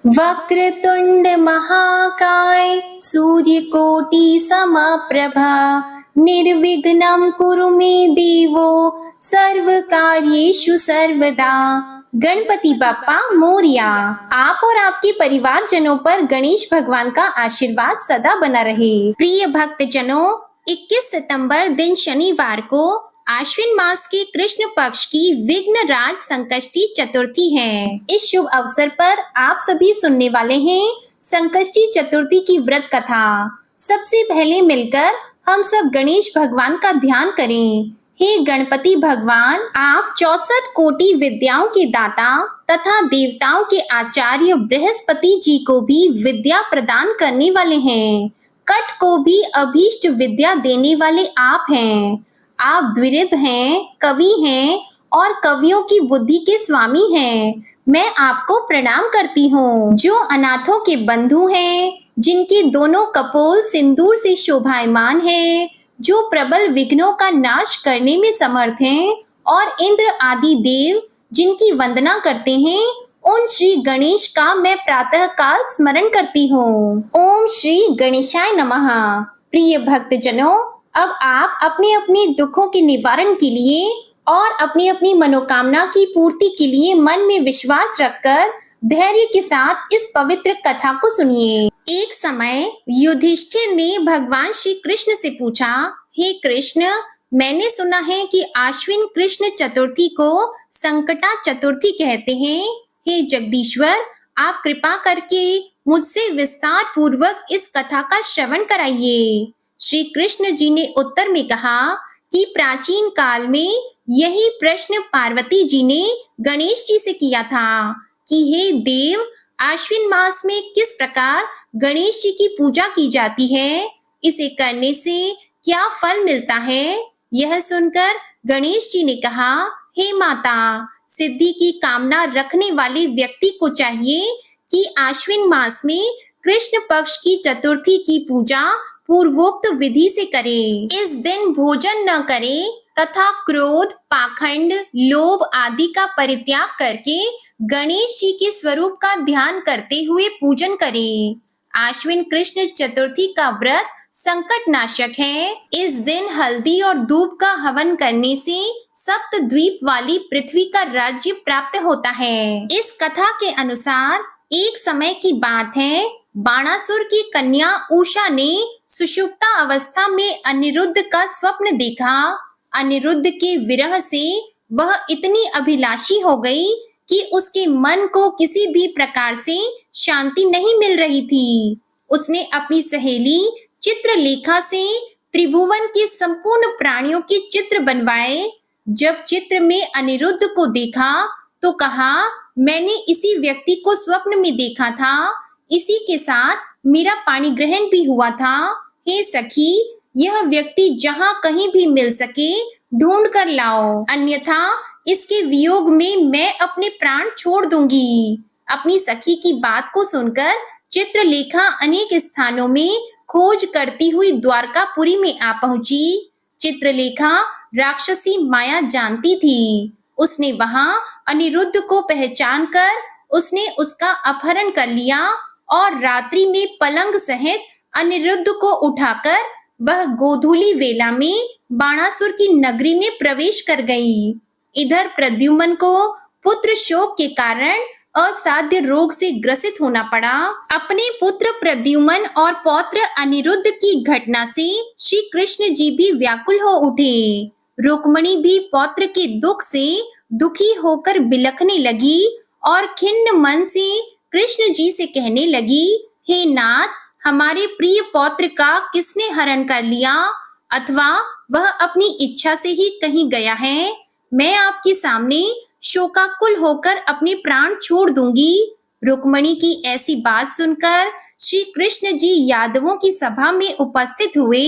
वक्रतुंड महाकाय सूर्यकोटि समप्रभा निर्विघ्नं कुरु मे देवो सर्वकार्येषु सर्वदा। गणपति बप्पा मोरया। आप और आपके परिवारजनों पर गणेश भगवान का आशीर्वाद सदा बना रहे। प्रिय भक्तजनों, 21 सितंबर दिन शनिवार को आश्विन मास के कृष्ण पक्ष की विघ्न राज संकष्टी चतुर्थी है। इस शुभ अवसर पर आप सभी सुनने वाले हैं संकष्टी चतुर्थी की व्रत कथा। सबसे पहले मिलकर हम सब गणेश भगवान का ध्यान करें। हे गणपति भगवान, आप 64 कोटि विद्याओं के दाता तथा देवताओं के आचार्य बृहस्पति जी को भी विद्या प्रदान करने वाले हैं। कट को भी अभीष्ट विद्या देने वाले आप हैं। आप द्विविध हैं, कवि हैं और कवियों की बुद्धि के स्वामी हैं। मैं आपको प्रणाम करती हूँ। जो अनाथों के बंधु हैं, जिनके दोनों कपोल सिंदूर से शोभायमान हैं, जो प्रबल विघ्नों का नाश करने में समर्थ हैं और इंद्र आदि देव जिनकी वंदना करते हैं, उन श्री गणेश का मैं प्रातः काल स्मरण करती हूँ। ओम श्री गणेशाय नमः। प्रिय भक्तजनों, अब आप अपने अपने दुखों के निवारण के लिए और अपनी अपनी मनोकामना की पूर्ति के लिए मन में विश्वास रखकर धैर्य के साथ इस पवित्र कथा को सुनिए। एक समय युधिष्ठिर ने भगवान श्री कृष्ण से पूछा, हे कृष्ण, मैंने सुना है कि आश्विन कृष्ण चतुर्थी को संकटा चतुर्थी कहते हैं। हे जगदीश्वर, आप कृपा करके मुझसे विस्तार पूर्वक इस कथा का श्रवण कराइए। श्री कृष्ण जी ने उत्तर में कहा कि प्राचीन काल में यही प्रश्न पार्वती जी ने गणेश जी से किया था कि हे देव, आश्विन मास में किस प्रकार गणेश जी की पूजा की जाती है, इसे करने से क्या फल मिलता है। यह सुनकर गणेश जी ने कहा, हे माता, सिद्धि की कामना रखने वाले व्यक्ति को चाहिए कि आश्विन मास में कृष्ण पक्ष की चतुर्थी की पूजा पूर्वोक्त विधि से करे। इस दिन भोजन न करे तथा क्रोध, पाखंड, लोभ आदि का परित्याग करके गणेश जी के स्वरूप का ध्यान करते हुए पूजन करे। आश्विन कृष्ण चतुर्थी का व्रत संकट नाशक है। इस दिन हल्दी और दूब का हवन करने से सप्त द्वीप वाली पृथ्वी का राज्य प्राप्त होता है। इस कथा के अनुसार एक समय की बात है, बाणासुर की कन्या उषा ने सुषुप्ता अवस्था में अनिरुद्ध का स्वप्न देखा। अनिरुद्ध के विरह से वह इतनी अभिलाषी हो गई कि उसके मन को किसी भी प्रकार से शांति नहीं मिल रही थी। उसने अपनी सहेली चित्रलेखा से त्रिभुवन के संपूर्ण प्राणियों के चित्र बनवाए। जब चित्र में अनिरुद्ध को देखा तो कहा, मैंने इसी व्यक्ति को स्वप्न में देखा था, इसी के साथ मेरा पाणी ग्रहण भी हुआ था। हे सखी, यह व्यक्ति जहाँ कहीं भी मिल सके ढूंढ कर लाओ, अन्यथा इसके वियोग में मैं अपने प्राण छोड़ दूंगी। अपनी सखी की बात को सुनकर चित्रलेखा अनेक स्थानों में खोज करती हुई द्वारकापुरी में आ पहुंची। चित्रलेखा राक्षसी माया जानती थी। उसने वहां अनिरुद्ध को पहचान कर उसने उसका अपहरण कर लिया और रात्रि में पलंग सहित अनिरुद्ध को उठाकर वह गोधूली वेला में बाणासुर की नगरी में प्रवेश कर गई। इधर प्रद्युम्न को पुत्र शोक के कारण असाध्य रोग से ग्रसित होना पड़ा। अपने पुत्र प्रद्युम्न और पौत्र अनिरुद्ध की घटना से श्री कृष्ण जी भी व्याकुल हो उठे। रुक्मणी भी पौत्र के दुख से दुखी होकर बिलखने लगी और खिन्न मन से कृष्ण जी से कहने लगी, हे नाथ, हमारे प्रिय पौत्र का किसने हरण कर लिया, अथवा वह अपनी इच्छा से ही कहीं गया है। मैं आपके सामने शोकाकुल होकर अपने प्राण छोड़ दूंगी। रुक्मणी की ऐसी बात सुनकर श्री कृष्ण जी यादवों की सभा में उपस्थित हुए।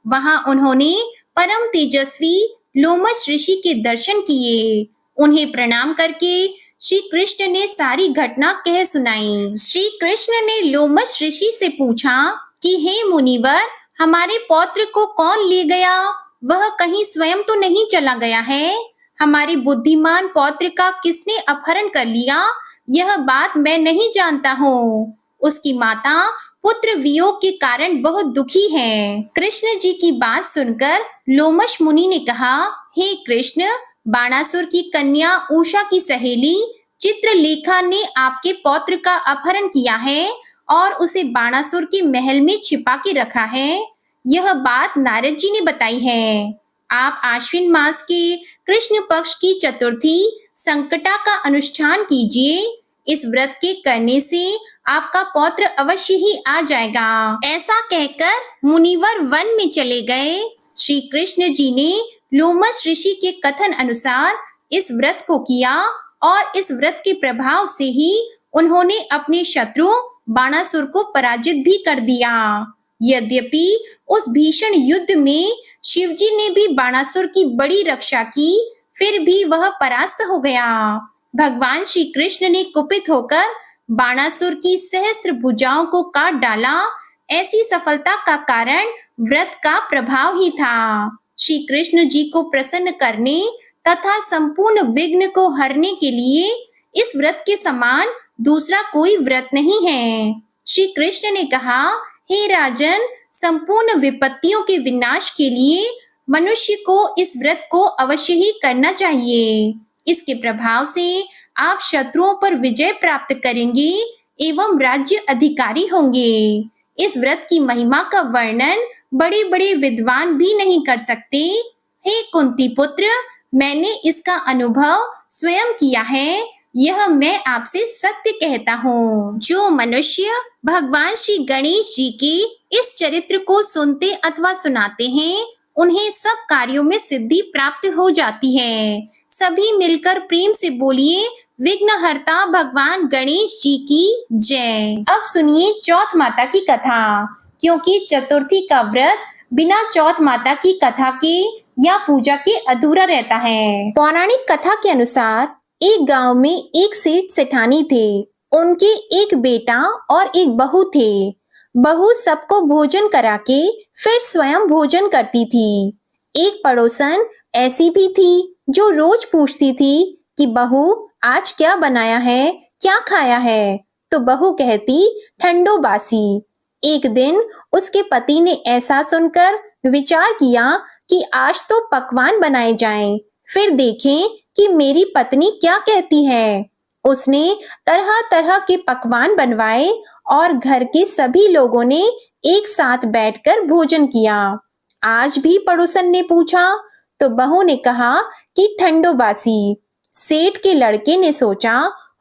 वहां उन्होंने परम तेजस्वी लोमश ऋषि के दर्शन किए। उन्हें प्रणाम करके श्री कृष्ण ने सारी घटना कह सुनाई। श्री कृष्ण ने लोमश ऋषि से पूछा कि हे मुनिवर, हमारे पौत्र को कौन ले गया? वह कहीं स्वयं तो नहीं चला गया है? हमारे बुद्धिमान पौत्र का किसने अपहरण कर लिया यह बात मैं नहीं जानता हूँ। उसकी माता पुत्र वियोग के कारण बहुत दुखी है। कृष्ण जी की बात सुनकर लोमश मुनि ने कहा, हे कृष्ण, बाणासुर की कन्या उषा की सहेली चित्रलेखा ने आपके पौत्र का अपहरण किया है और उसे बाणासुर के महल में छिपा के रखा है। यह बात नारद जी ने बताई है। आप आश्विन मास के कृष्ण पक्ष की चतुर्थी संकटा का अनुष्ठान कीजिए। इस व्रत के करने से आपका पौत्र अवश्य ही आ जाएगा। ऐसा कहकर मुनिवर वन में चले गए। श्री कृष्ण जी ने लोमश ऋषि के कथन अनुसार इस व्रत को किया और इस व्रत के प्रभाव से ही उन्होंने अपने शत्रु बाणासुर को पराजित भी कर दिया। यद्यपि उस भीषण युद्ध में शिवजी ने भी बाणासुर की बड़ी रक्षा की, फिर भी वह परास्त हो गया। भगवान श्री कृष्ण ने कुपित होकर बाणासुर की सहस्त्र भुजाओं को काट डाला। ऐसी सफलता का कारण व्रत का प्रभाव ही था। श्री कृष्ण जी को प्रसन्न करने तथा संपूर्ण विघ्न को हरने के लिए इस व्रत के समान दूसरा कोई व्रत नहीं है। श्री कृष्ण ने कहा, हे राजन, संपूर्ण विपत्तियों के विनाश के लिए मनुष्य को इस व्रत को अवश्य ही करना चाहिए। इसके प्रभाव से आप शत्रुओं पर विजय प्राप्त करेंगे एवं राज्य अधिकारी होंगे। इस व्रत की महिमा का वर्णन बड़े बड़े विद्वान भी नहीं कर सकते। हे कुंती पुत्र, मैंने इसका अनुभव स्वयं किया है। यह मैं आपसे सत्य कहता हूँ। जो मनुष्य भगवान श्री गणेश जी के इस चरित्र को सुनते अथवा सुनाते हैं, उन्हें सब कार्यों में सिद्धि प्राप्त हो जाती है। सभी मिलकर प्रेम से बोलिए, विघ्नहर्ता भगवान गणेश जी की जय। अब सुनिए चौथ माता की कथा। क्योंकि चतुर्थी का व्रत बिना चौथ माता की कथा के या पूजा के अधूरा रहता है। पौराणिक कथा के अनुसार एक गांव में एक सेठ सेठानी थे। उनके एक बेटा और एक बहू थे। बहू सबको भोजन करा के फिर स्वयं भोजन करती थी। एक पड़ोसन ऐसी भी थी जो रोज पूछती थी कि बहू आज क्या बनाया है, क्या खाया है? तो बहू कहती, ठंडो बासी। एक दिन उसके पति ने ऐसा सुनकर विचार किया कि आज तो पकवान बनाए जाएं, फिर देखें कि मेरी पत्नी क्या कहती है। उसने तरह तरह के पकवान बनवाए और घर के सभी लोगों ने एक साथ बैठकर भोजन किया। आज भी पड़ोसन ने पूछा तो बहू ने कहा कि ठंडो बासी। सेठ के लड़के ने सोचा,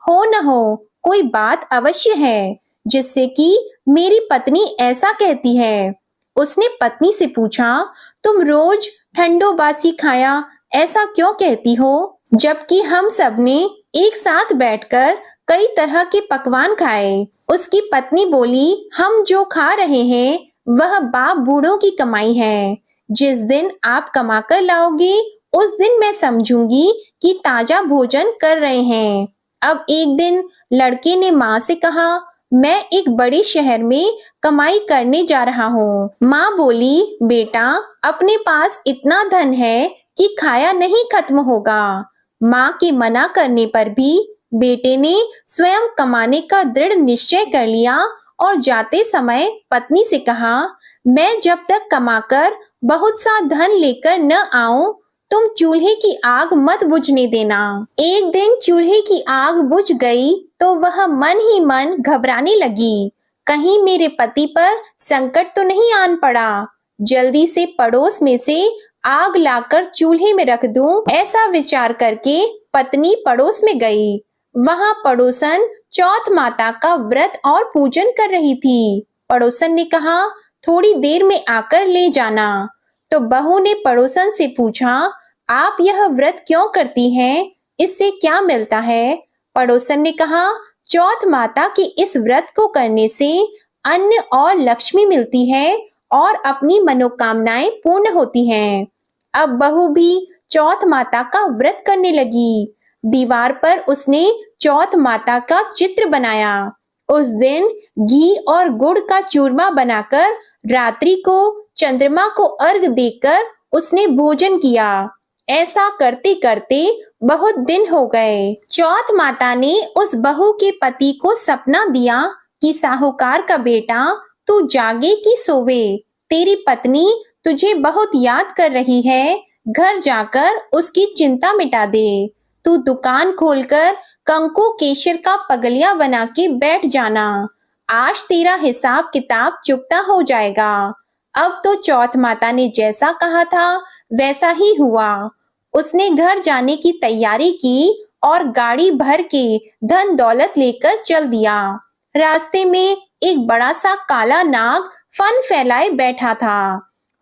हो न हो कोई बात अवश्य है जिससे कि मेरी पत्नी ऐसा कहती है। उसने पत्नी से पूछा, तुम रोज ठंडो बासी खाया ऐसा क्यों कहती हो, जबकि हम सबने एक साथ बैठकर कई तरह के पकवान खाए। उसकी पत्नी बोली, हम जो खा रहे हैं वह बाप बूढ़ों की कमाई है। जिस दिन आप कमा कर लाओगे उस दिन मैं समझूंगी कि ताजा भोजन कर रहे हैं। अब एक दिन लड़के ने माँ से कहा, मैं एक बड़े शहर में कमाई करने जा रहा हूँ। माँ बोली, बेटा अपने पास इतना धन है कि खाया नहीं खत्म होगा। माँ के मना करने पर भी बेटे ने स्वयं कमाने का दृढ़ निश्चय कर लिया और जाते समय पत्नी से कहा, मैं जब तक कमाकर बहुत सा धन लेकर न आऊं, तुम चूल्हे की आग मत बुझने देना। एक दिन चूल्हे की आग बुझ गई तो वह मन ही मन घबराने लगी, कहीं मेरे पति पर संकट तो नहीं आन पड़ा। जल्दी से पड़ोस में से आग लाकर चूल्हे में रख दूं, ऐसा विचार करके पत्नी पड़ोस में गई। वहां पड़ोसन चौथ माता का व्रत और पूजन कर रही थी। पड़ोसन ने कहा, थोड़ी देर में आकर ले जाना। तो बहू ने पड़ोसन से पूछा, आप यह व्रत क्यों करती हैं? इससे क्या मिलता है? पड़ोसन ने कहा, चौथ माता के इस व्रत को करने से अन्न और लक्ष्मी मिलती है और अपनी मनोकामनाएं पूर्ण होती हैं। अब बहू भी चौथ माता का व्रत करने लगी। दीवार पर उसने चौथ माता का चित्र बनाया। उस दिन घी और गुड़ का चूरमा बनाकर रात्रि को चंद्रमा को अर्घ देकर उसने भोजन किया। ऐसा करते करते बहुत दिन हो गए। चौथ माता ने उस बहू के पति को सपना दिया कि साहूकार का बेटा, तू जागे कि सोवे, तेरी पत्नी तुझे बहुत याद कर रही है, घर जाकर उसकी चिंता मिटा दे। तू दुकान खोलकर कंकु केशर का पगलिया बना के बैठ जाना, आज तेरा हिसाब किताब चुकता हो जाएगा। अब तो चौथ माता ने जैसा कहा था वैसा ही हुआ। उसने घर जाने की तैयारी की और गाड़ी भर के धन दौलत लेकर चल दिया। रास्ते में एक बड़ा सा काला नाग फन फैलाए बैठा था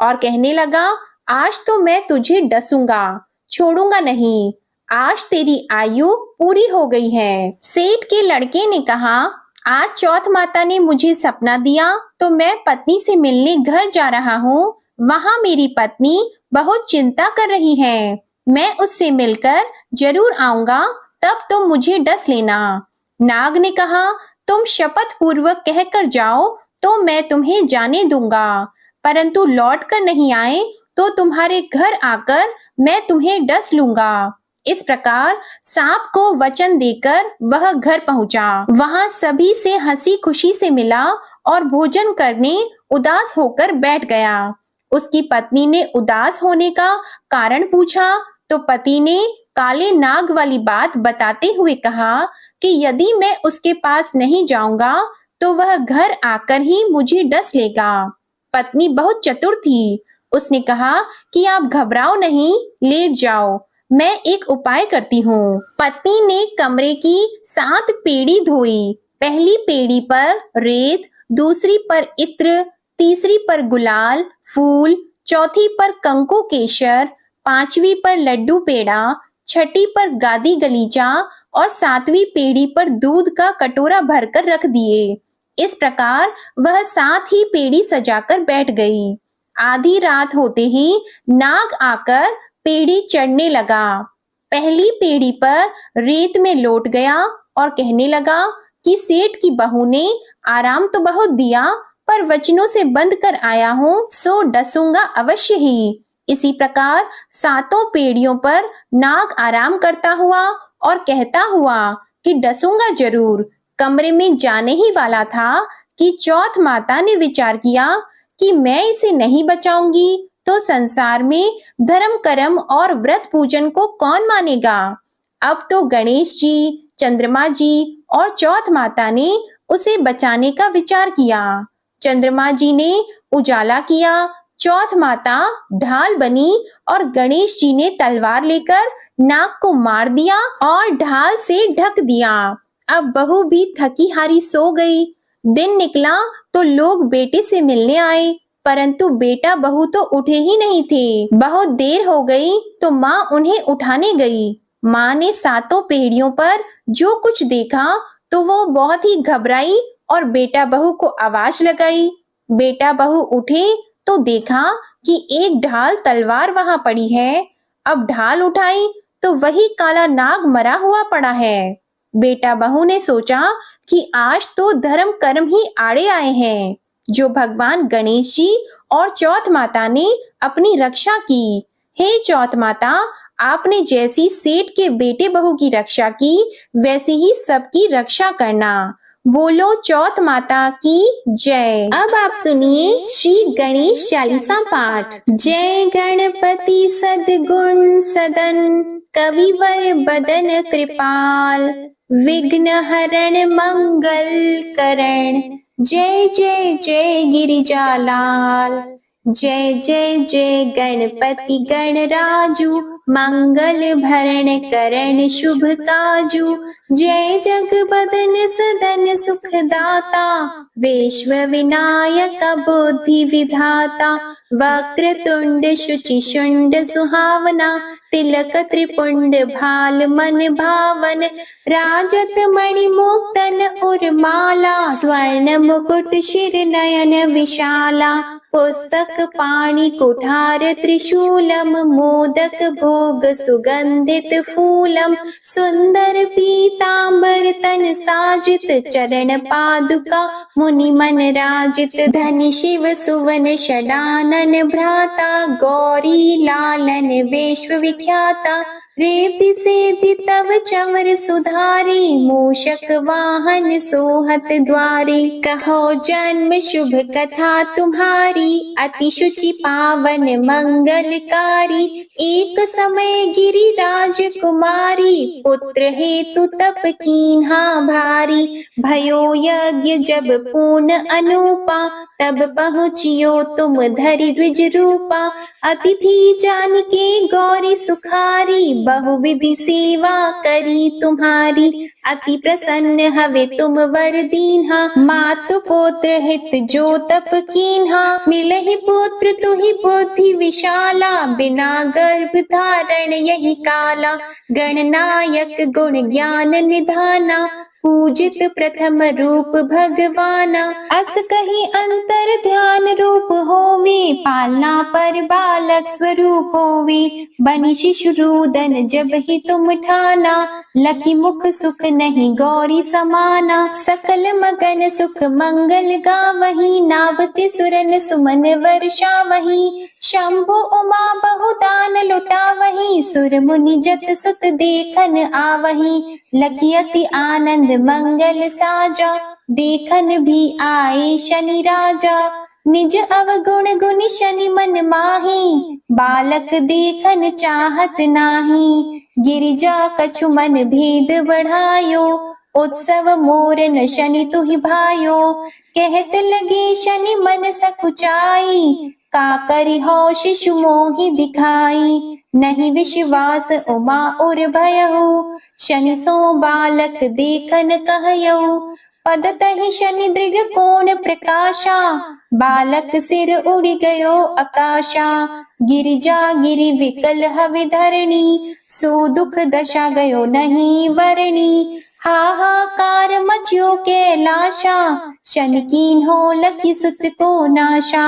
और कहने लगा, आज तो मैं तुझे डसूंगा, छोड़ूंगा नहीं, आज तेरी आयु पूरी हो गई है। सेठ के लड़के ने कहा, आज चौथ माता ने मुझे सपना दिया तो मैं पत्नी से मिलने घर जा रहा हूँ। वहां मेरी पत्नी बहुत चिंता कर रही है, मैं उससे मिलकर जरूर आऊंगा, तब तुम मुझे डस लेना। नाग ने कहा, तुम शपथ पूर्वक कहकर जाओ तो मैं तुम्हें जाने दूंगा, परंतु लौट कर नहीं आए तो तुम्हारे घर आकर मैं तुम्हें डस लूंगा। इस प्रकार सांप को वचन देकर वह घर पहुंचा। वहां सभी से हंसी खुशी से मिला और भोजन करने उदास होकर बैठ गया। उसकी पत्नी ने उदास होने का कारण पूछा तो पति ने काले नाग वाली बात बताते हुए कहा कि यदि मैं उसके पास नहीं जाऊंगा तो वह घर आकर ही मुझे डस लेगा। पत्नी बहुत चतुर थी, उसने कहा कि आप घबराओ नहीं, लेट जाओ, मैं एक उपाय करती हूँ। पत्नी ने कमरे की 7 पेड़ी धोई। पहली पेड़ी पर रेत, दूसरी पर इत्र, तीसरी पर गुलाल फूल, चौथी पर कंकु केशर, 5वीं पर लड्डू पेड़ा, छठी पर गादी गलीचा और 7वीं पेड़ी पर दूध का कटोरा भरकर रख दिए। इस प्रकार वह 7 ही पेड़ी सजाकर बैठ गई। आधी रात होते ही नाग आकर पेड़ी चढ़ने लगा। पहली पेड़ी पर रेत में लौट गया और कहने लगा कि सेठ की बहू ने आराम तो बहुत दिया, पर वचनों से बंध कर आया हूँ, सो डसूंगा अवश्य ही। इसी प्रकार 7 पेड़ियों पर नाग आराम करता हुआ और कहता हुआ कि डसूंगा जरूर, कमरे में जाने ही वाला था कि चौथ माता ने विचार किया कि मैं इसे नहीं बचाऊंगी तो संसार में धर्म कर्म और व्रत पूजन को कौन मानेगा। अब तो गणेश जी, चंद्रमा जी और चौथ माता ने उसे बचाने का विचार किया। चंद्रमा जी ने उजाला किया, चौथ माता ढाल बनी और गणेश जी ने तलवार लेकर नाग को मार दिया और ढाल से ढक दिया। अब बहू भी थकी हारी सो गई। दिन निकला तो लोग बेटे से मिलने आए, परंतु बेटा बहू तो उठे ही नहीं थे। बहुत देर हो गई तो माँ उन्हें उठाने गई। माँ ने 7 पेड़ियों पर जो कुछ देखा तो वो बहुत ही घबराई और बेटा बहू को आवाज लगाई। बेटा बहू उठे तो देखा कि एक ढाल तलवार वहां पड़ी है। अब ढाल उठाई तो वही काला नाग मरा हुआ पड़ा है। बेटा बहू ने सोचा कि आज तो धर्म कर्म ही आड़े आए हैं, जो भगवान गणेश जी और चौथ माता ने अपनी रक्षा की। हे चौथ माता, आपने जैसी सेठ के बेटे बहू की रक्षा की, वैसी ही सबकी रक्षा करना। बोलो चौथ माता की जय। अब आप सुनिए श्री गणेश चालीसा पाठ। जय गणपति सद्गुण सदन, कविवर बदन कृपाल, विघ्न हरण मंगल करण, जय जय जय गिरिजालाल। जय जय जय गणपति गणराजू, मंगल भरण करण शुभ काजू। जय जगबदन सदन सुखदाता, विश्व विनायक बुद्धि विधाता। वक्रतुंड शुचि शुंड सुहावना, तिलक त्रिपुंड भाल मन भावन। राजत मणि मुक्तन उर्माला, स्वर्ण मुकुट शिर नयन विशाला। पुस्तक पाणि कुठार त्रिशूलम, मोदक भोग सुगंधित फूलम, सुंदर पीतांबर तन साजित, चरण पादुका मुनि मन राजित, धनि शिव सुवन षडानन भ्राता, गौरी लालन विश्व विख्याता, प्रीति सेति तव चवर सुधारी, मूषक वाहन सोहत द्वारी, कहो जन्म शुभ कथा तुम्हारी, अति शुचि पावन मंगलकारी, एक समय गिरिराज कुमारी, पुत्र हेतु तप कीन्हा भारी, भयो यज्ञ जब पूर्ण अनूपा, तब पहुँचियो तुम धरि द्विज रूपा, अतिथि जान के गौरी सुखारी, बहुविधि सेवा करी तुम्हारी, अति प्रसन्न हवे तुम वर दीन्हा, मातु पुत्र हित जो तप कीन्हा, मिलहि पुत्र तुहि बुद्धि विशाला, बिना गर्भ धारण यही काला, गणनायक गुण ज्ञान निधाना, पूजित प्रथम रूप भगवाना, अस कहीं अंतर ध्यान रूप होवे, पालना पर बालक स्वरूप होवे, बनि शिशु रूदन जब ही तुम ठाना, लखी मुख सुख नहीं गौरी समाना, सकल मगन सुख मंगल गावही, नाभति सुरन सुमन वर्षा वही, शंभु उमा बहुदान लुटावही, सुर मुनि जत सुत देखन आवही, लखी अति आनंद मंगल साजा, देखन भी आए शनि राजा, निज अवगुण गुण शनि मन माही, बालक देखन चाहत नाही, गिरिजा कछु मन भेद बढ़ायो, उत्सव मोर न शनि तुहि भायो, कहत लगे शनि मन सकुचाई, का करि हो शिशु मोहि दिखाई, नहीं विश्वास उमा और भयहु, शनि सो बालक देखन कहयौ, पद तहि शनि दृग कोण प्रकाशा, बालक सिर उड़ गयो आकाशा, गिरिजा गिरि विकल हवि धरणी, सो दुख दशा गयो नहीं वरणी, हाहाकार मच्यो कैलाशा, शनि कीन्हो लखी सुत को नाशा,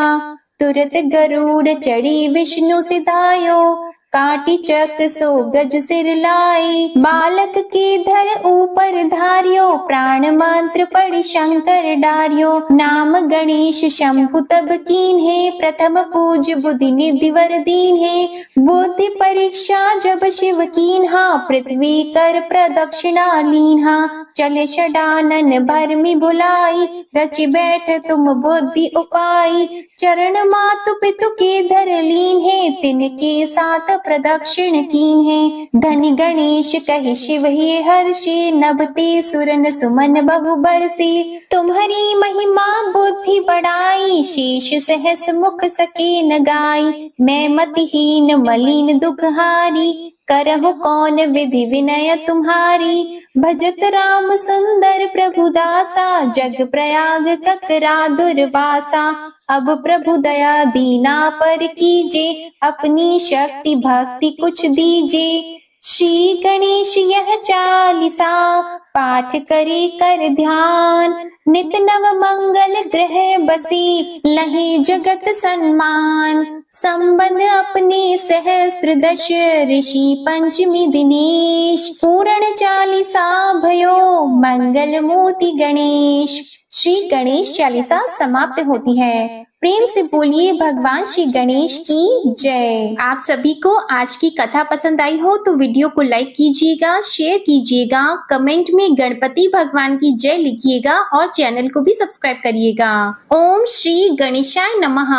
तुरत गरुड़ चढ़ी विष्णु सिधायो, काटी चक्र सो गज सिर लाई, बालक के धर ऊपर धारियो, प्राण मंत्र पढ़ि शंकर डारियो, नाम गणेश शंभु तब कीन्हे, प्रथम पूज बुद्धि निधि वर दीन्हे, बुद्धि परीक्षा जब शिव कीन्हा, पृथ्वी कर प्रदक्षिणा लीन्हा, चले षडानन भरमि भुलाई, रचि बैठ तुम बुद्धि उपाई, चरण मातु पितु के धर लीन्हे, तिनके साथ प्रदक्षिण कीन्हे, धनि गणेश कहि शिव हे हर्षे, नभते सुरन सुमन बहु बरसे, तुम्हारी महिमा बुद्धि बढ़ाई, शेष सहस मुख सके न गाई, मैं मतिहीन मलिन दुखहारी, करहु कौन विधि विनय तुम्हारी, भजत राम सुंदर प्रभु दासा, जग प्रयाग ककरा दुर्वासा, अब प्रभु दया दीना पर कीजे, अपनी शक्ति भक्ति कुछ दीजे, श्री गणेश यह चालीसा, पाठ करे कर ध्यान, नित नव मंगल ग्रह बसी, लहे जगत सम्मान, संबंध अपने सहस्त्र दश, ऋषि पंचमी दिनेश, पूर्ण चालीसा भयो, मंगल मूर्ति गणेश। श्री गणेश चालीसा समाप्त होती है। प्रेम से बोलिए भगवान श्री गणेश की जय। आप सभी को आज की कथा पसंद आई हो तो वीडियो को लाइक कीजिएगा, शेयर कीजिएगा, कमेंट में गणपति भगवान की जय लिखिएगा और चैनल को भी सब्सक्राइब करिएगा। ओम श्री गणेशाय नमः।